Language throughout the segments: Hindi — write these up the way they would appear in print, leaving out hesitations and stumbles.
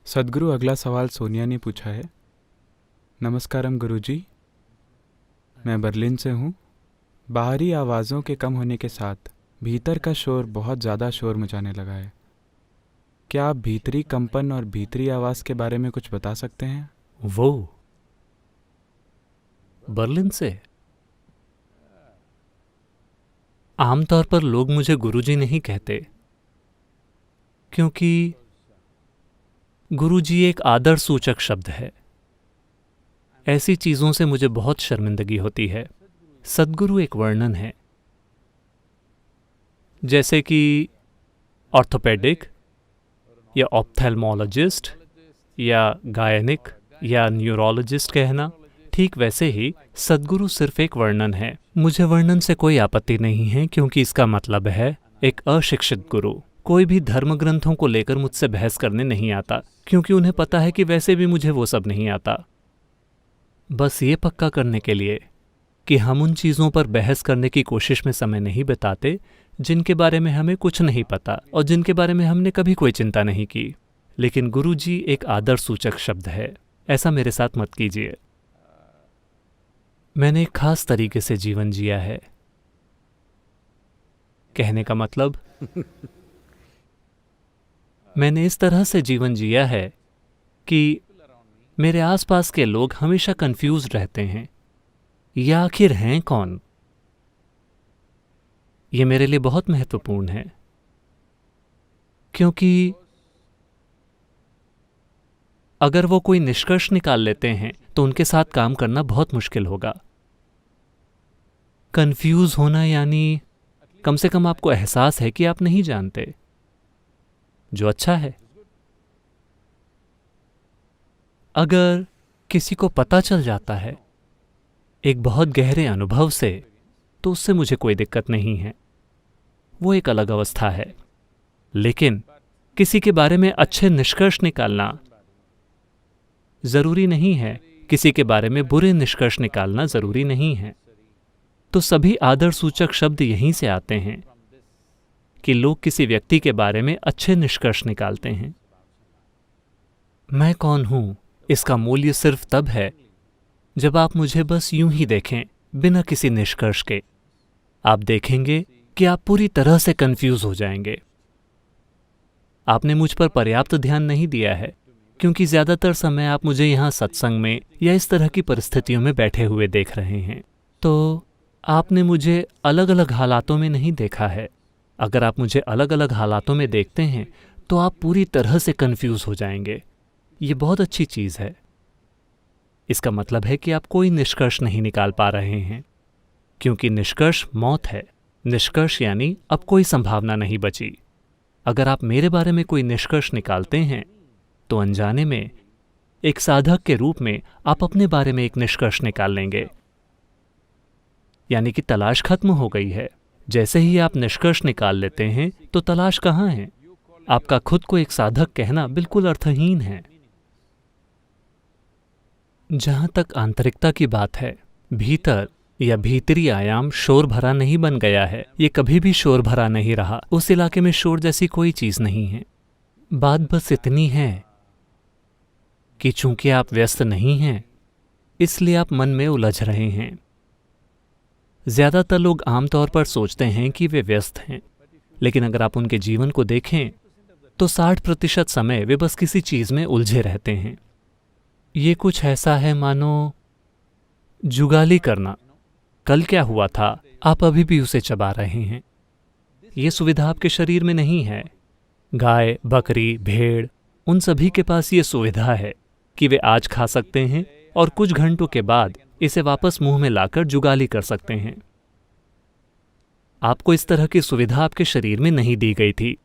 सद्गुरु अगला सवाल सोनिया ने पूछा है। नमस्कारम गुरुजी, मैं बर्लिन से हूँ। बाहरी आवाज़ों के कम होने के साथ भीतर का शोर बहुत ज़्यादा शोर मचाने लगा है। क्या आप भीतरी कंपन और भीतरी आवाज़ के बारे में कुछ बता सकते हैं? वो बर्लिन से। आमतौर पर लोग मुझे गुरुजी नहीं कहते, क्योंकि गुरुजी एक आदर सूचक शब्द है। ऐसी चीज़ों से मुझे बहुत शर्मिंदगी होती है। सद्गुरु एक वर्णन है, जैसे कि ऑर्थोपेडिक या ऑप्थेल्मोलॉजिस्ट या गायनिक या न्यूरोलॉजिस्ट कहना। ठीक वैसे ही सद्गुरु सिर्फ एक वर्णन है। मुझे वर्णन से कोई आपत्ति नहीं है, क्योंकि इसका मतलब है एक अशिक्षित गुरु कोई भी धर्म ग्रंथों को लेकर मुझसे बहस करने नहीं आता, क्योंकि उन्हें पता है कि वैसे भी मुझे वो सब नहीं आता। बस ये पक्का करने के लिए कि हम उन चीज़ों पर बहस करने की कोशिश में समय नहीं बिताते जिनके बारे में हमें कुछ नहीं पता और जिनके बारे में हमने कभी कोई चिंता नहीं की। लेकिन गुरुजी एक आदर सूचक शब्द है, ऐसा मेरे साथ मत कीजिए। मैंने एक खास तरीके से जीवन जिया है। कहने का मतलब, मैंने इस तरह से जीवन जिया है कि मेरे आसपास के लोग हमेशा कंफ्यूज रहते हैं, ये आखिर हैं कौन। ये मेरे लिए बहुत महत्वपूर्ण है, क्योंकि अगर वो कोई निष्कर्ष निकाल लेते हैं तो उनके साथ काम करना बहुत मुश्किल होगा। कंफ्यूज होना यानी कम से कम आपको एहसास है कि आप नहीं जानते, जो अच्छा है। अगर किसी को पता चल जाता है एक बहुत गहरे अनुभव से, तो उससे मुझे कोई दिक्कत नहीं है, वो एक अलग अवस्था है। लेकिन किसी के बारे में अच्छे निष्कर्ष निकालना जरूरी नहीं है, किसी के बारे में बुरे निष्कर्ष निकालना जरूरी नहीं है। तो सभी आदर सूचक शब्द यहीं से आते हैं कि लोग किसी व्यक्ति के बारे में अच्छे निष्कर्ष निकालते हैं। मैं कौन हूं, इसका मूल्य सिर्फ तब है जब आप मुझे बस यूं ही देखें, बिना किसी निष्कर्ष के। आप देखेंगे कि आप पूरी तरह से कंफ्यूज हो जाएंगे। आपने मुझ पर पर्याप्त ध्यान नहीं दिया है, क्योंकि ज्यादातर समय आप मुझे यहां सत्संग में या इस तरह की परिस्थितियों में बैठे हुए देख रहे हैं। तो आपने मुझे अलग अलग हालातों में नहीं देखा है। अगर आप मुझे अलग अलग हालातों में देखते हैं तो आप पूरी तरह से कंफ्यूज हो जाएंगे। ये बहुत अच्छी चीज़ है। इसका मतलब है कि आप कोई निष्कर्ष नहीं निकाल पा रहे हैं, क्योंकि निष्कर्ष मौत है। निष्कर्ष यानी अब कोई संभावना नहीं बची। अगर आप मेरे बारे में कोई निष्कर्ष निकालते हैं तो अनजाने में एक साधक के रूप में आप अपने बारे में एक निष्कर्ष निकाल लेंगे, यानी कि तलाश खत्म हो गई है। जैसे ही आप निष्कर्ष निकाल लेते हैं तो तलाश कहाँ है। आपका खुद को एक साधक कहना बिल्कुल अर्थहीन है। जहां तक आंतरिकता की बात है, भीतर या भीतरी आयाम शोर भरा नहीं बन गया है। ये कभी भी शोर भरा नहीं रहा। उस इलाके में शोर जैसी कोई चीज नहीं है। बात बस इतनी है कि चूंकि आप व्यस्त नहीं हैं, इसलिए आप मन में उलझ रहे हैं। ज्यादातर लोग आमतौर पर सोचते हैं कि वे व्यस्त हैं, लेकिन अगर आप उनके जीवन को देखें तो 60% समय वे बस किसी चीज में उलझे रहते हैं। ये कुछ ऐसा है मानो जुगाली करना। कल क्या हुआ था, आप अभी भी उसे चबा रहे हैं। ये सुविधा आपके शरीर में नहीं है। गाय, बकरी, भेड़, उन सभी के पास ये सुविधा है कि वे आज खा सकते हैं और कुछ घंटों के बाद इसे वापस मुंह में लाकर जुगाली कर सकते हैं। आपको इस तरह की सुविधा आपके शरीर में नहीं दी गई थी,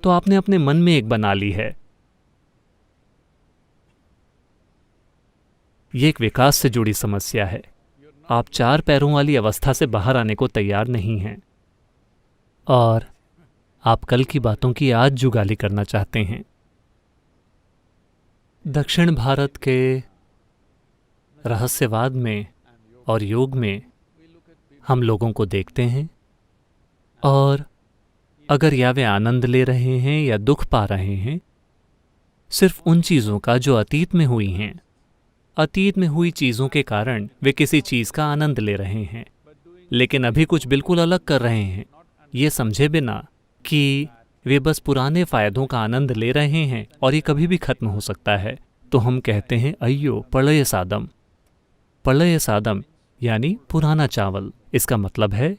तो आपने अपने मन में एक बना ली है। ये एक विकास से जुड़ी समस्या है। आप 4 पैरों वाली अवस्था से बाहर आने को तैयार नहीं हैं, और आप कल की बातों की आज जुगाली करना चाहते हैं। दक्षिण भारत के रहस्यवाद में और योग में हम लोगों को देखते हैं, और अगर या वे आनंद ले रहे हैं या दुख पा रहे हैं, सिर्फ उन चीज़ों का जो अतीत में हुई हैं। अतीत में हुई चीज़ों के कारण वे किसी चीज़ का आनंद ले रहे हैं, लेकिन अभी कुछ बिल्कुल अलग कर रहे हैं, ये समझे बिना कि वे बस पुराने फ़ायदों का आनंद ले रहे हैं और ये कभी भी खत्म हो सकता है। तो हम कहते हैं अय्यो प्रलय सादम। प्रलय सादम यानी पुराना चावल। इसका मतलब है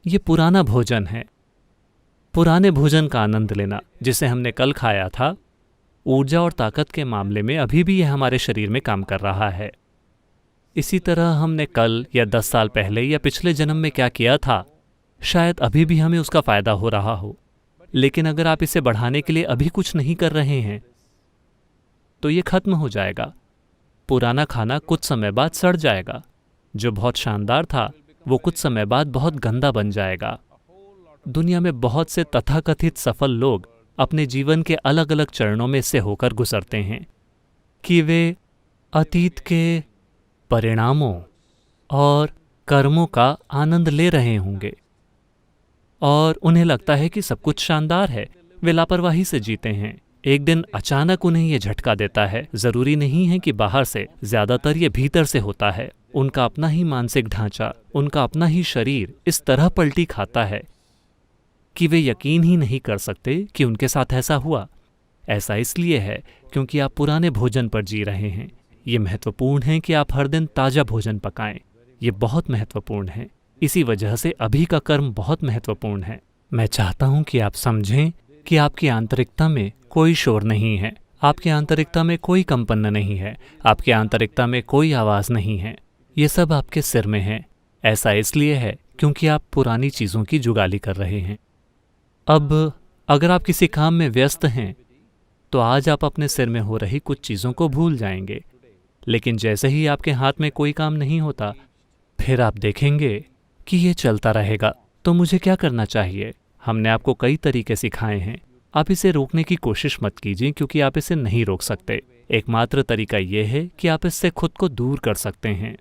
ये पुराना भोजन है। पुराने भोजन का आनंद लेना, जिसे हमने कल खाया था, ऊर्जा और ताकत के मामले में अभी भी यह हमारे शरीर में काम कर रहा है। इसी तरह हमने कल या 10 साल पहले या पिछले जन्म में क्या किया था, शायद अभी भी हमें उसका फायदा हो रहा हो, लेकिन अगर आप इसे बढ़ाने के लिए अभी कुछ नहीं कर रहे हैं तो ये खत्म हो जाएगा। पुराना खाना कुछ समय बाद सड़ जाएगा। जो बहुत शानदार था वो कुछ समय बाद बहुत गंदा बन जाएगा। दुनिया में बहुत से तथाकथित सफल लोग अपने जीवन के अलग अलग चरणों में से होकर गुजरते हैं कि वे अतीत के परिणामों और कर्मों का आनंद ले रहे होंगे और उन्हें लगता है कि सब कुछ शानदार है। वे लापरवाही से जीते हैं। एक दिन अचानक उन्हें यह झटका देता है। जरूरी नहीं है कि बाहर से, ज्यादातर ये भीतर से होता है। उनका अपना ही मानसिक ढांचा, उनका अपना ही शरीर इस तरह पलटी खाता है कि वे यकीन ही नहीं कर सकते कि उनके साथ ऐसा हुआ। ऐसा इसलिए है क्योंकि आप पुराने भोजन पर जी रहे हैं। ये महत्वपूर्ण है कि आप हर दिन ताज़ा भोजन पकाएं। ये बहुत महत्वपूर्ण है। इसी वजह से अभी का कर्म बहुत महत्वपूर्ण है। मैं चाहता हूं कि आप समझें कि आपकी आंतरिकता में कोई शोर नहीं है, आपकी आंतरिकता में कोई कंपन नहीं है, आपकी आंतरिकता में कोई आवाज़ नहीं है। ये सब आपके सिर में है। ऐसा इसलिए है क्योंकि आप पुरानी चीज़ों की जुगाली कर रहे हैं। अब अगर आप किसी काम में व्यस्त हैं तो आज आप अपने सिर में हो रही कुछ चीज़ों को भूल जाएंगे, लेकिन जैसे ही आपके हाथ में कोई काम नहीं होता, फिर आप देखेंगे कि ये चलता रहेगा। तो मुझे क्या करना चाहिए? हमने आपको कई तरीके सिखाए हैं। आप इसे रोकने की कोशिश मत कीजिए क्योंकि आप इसे नहीं रोक सकते। एकमात्र तरीका यह है कि आप इससे खुद को दूर कर सकते हैं।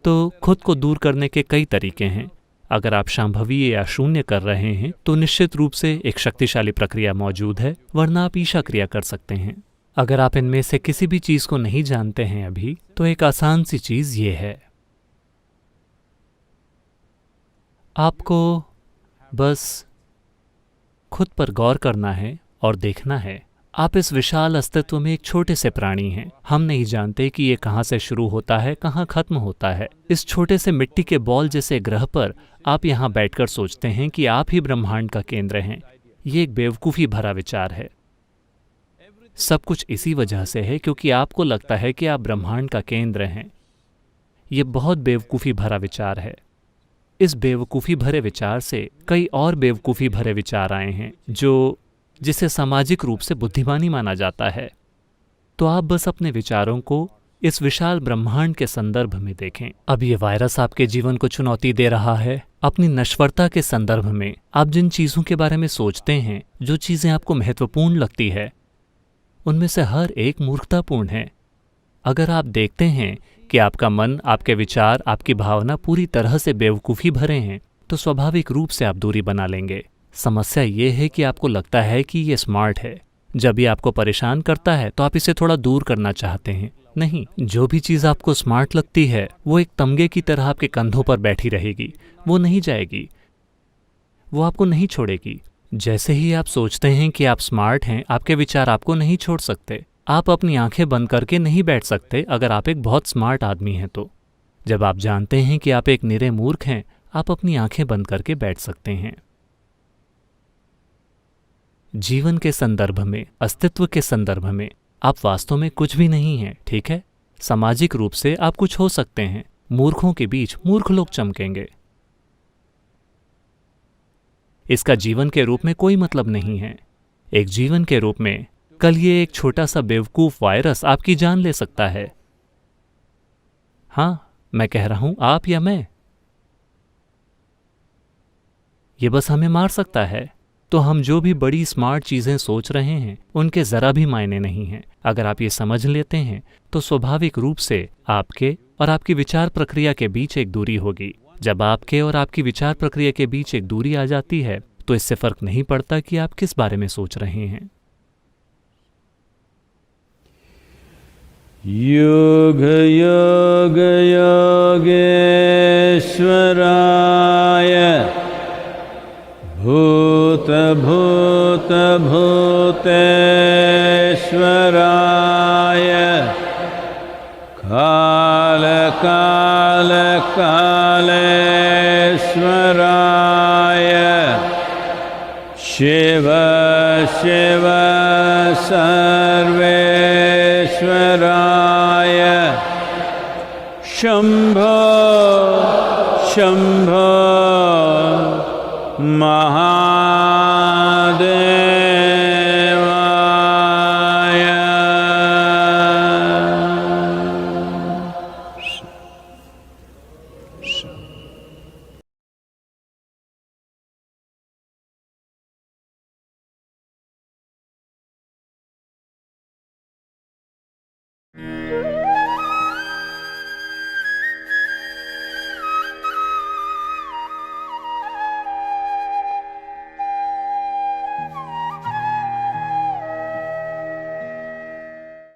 तो खुद को दूर करने के कई तरीके हैं। अगर आप शांभवीय या शून्य कर रहे हैं तो निश्चित रूप से एक शक्तिशाली प्रक्रिया मौजूद है, वरना आप ईशा क्रिया कर सकते हैं। अगर आप इनमें से किसी भी चीज़ को नहीं जानते हैं अभी, तो एक आसान सी चीज़ ये है, आपको बस खुद पर गौर करना है और देखना है। आप इस विशाल अस्तित्व में एक छोटे से प्राणी हैं। हम नहीं जानते कि ये कहाँ से शुरू होता है, कहाँ खत्म होता है। इस छोटे से मिट्टी के बॉल जैसे ग्रह पर आप यहाँ बैठकर सोचते हैं कि आप ही ब्रह्मांड का केंद्र हैं। ये एक बेवकूफ़ी भरा विचार है। सब कुछ इसी वजह से है क्योंकि आपको लगता है कि आप ब्रह्मांड का केंद्र हैं। ये बहुत बेवकूफ़ी भरा विचार है। इस बेवकूफ़ी भरे विचार से कई और बेवकूफ़ी भरे विचार आए हैं जिसे सामाजिक रूप से बुद्धिमानी माना जाता है। तो आप बस अपने विचारों को इस विशाल ब्रह्मांड के संदर्भ में देखें। अब ये वायरस आपके जीवन को चुनौती दे रहा है। अपनी नश्वरता के संदर्भ में आप जिन चीज़ों के बारे में सोचते हैं, जो चीज़ें आपको महत्वपूर्ण लगती है, उनमें से हर एक मूर्खतापूर्ण है। अगर आप देखते हैं कि आपका मन, आपके विचार, आपकी भावना पूरी तरह से बेवकूफ़ी भरे हैं, तो स्वाभाविक रूप से आप दूरी बना लेंगे। समस्या ये है कि आपको लगता है कि ये स्मार्ट है। जब ये आपको परेशान करता है तो आप इसे थोड़ा दूर करना चाहते हैं। नहीं, जो भी चीज़ आपको स्मार्ट लगती है वो एक तमगे की तरह आपके कंधों पर बैठी रहेगी। वो नहीं जाएगी, वो आपको नहीं छोड़ेगी। जैसे ही आप सोचते हैं कि आप स्मार्ट हैं, आपके विचार आपको नहीं छोड़ सकते। आप अपनी आंखें बंद करके नहीं बैठ सकते अगर आप एक बहुत स्मार्ट आदमी हैं तो। जब आप जानते हैं कि आप एक निरे मूर्ख हैं, आप अपनी आंखें बंद करके बैठ सकते हैं। जीवन के संदर्भ में, अस्तित्व के संदर्भ में आप वास्तव में कुछ भी नहीं हैं, ठीक है? सामाजिक रूप से आप कुछ हो सकते हैं। मूर्खों के बीच मूर्ख लोग चमकेंगे। इसका जीवन के रूप में कोई मतलब नहीं है। एक जीवन के रूप में कल ये एक छोटा सा बेवकूफ वायरस आपकी जान ले सकता है। हाँ, मैं कह रहा हूं आप या मैं। ये बस हमें मार सकता है। तो हम जो भी बड़ी स्मार्ट चीज़ें सोच रहे हैं उनके ज़रा भी मायने नहीं हैं। अगर आप ये समझ लेते हैं तो स्वाभाविक रूप से आपके और आपकी विचार प्रक्रिया के बीच एक दूरी होगी। जब आपके और आपकी विचार प्रक्रिया के बीच एक दूरी आ जाती है तो इससे फर्क नहीं पड़ता कि आप किस बारे में सोच रहे हैं। योग योग योगेश्वराय भूत भूत भूतेश्वराय काल काल कालेश्वराय शिव शिव सर्वेश्वराय शंभो शंभो महादेवाय।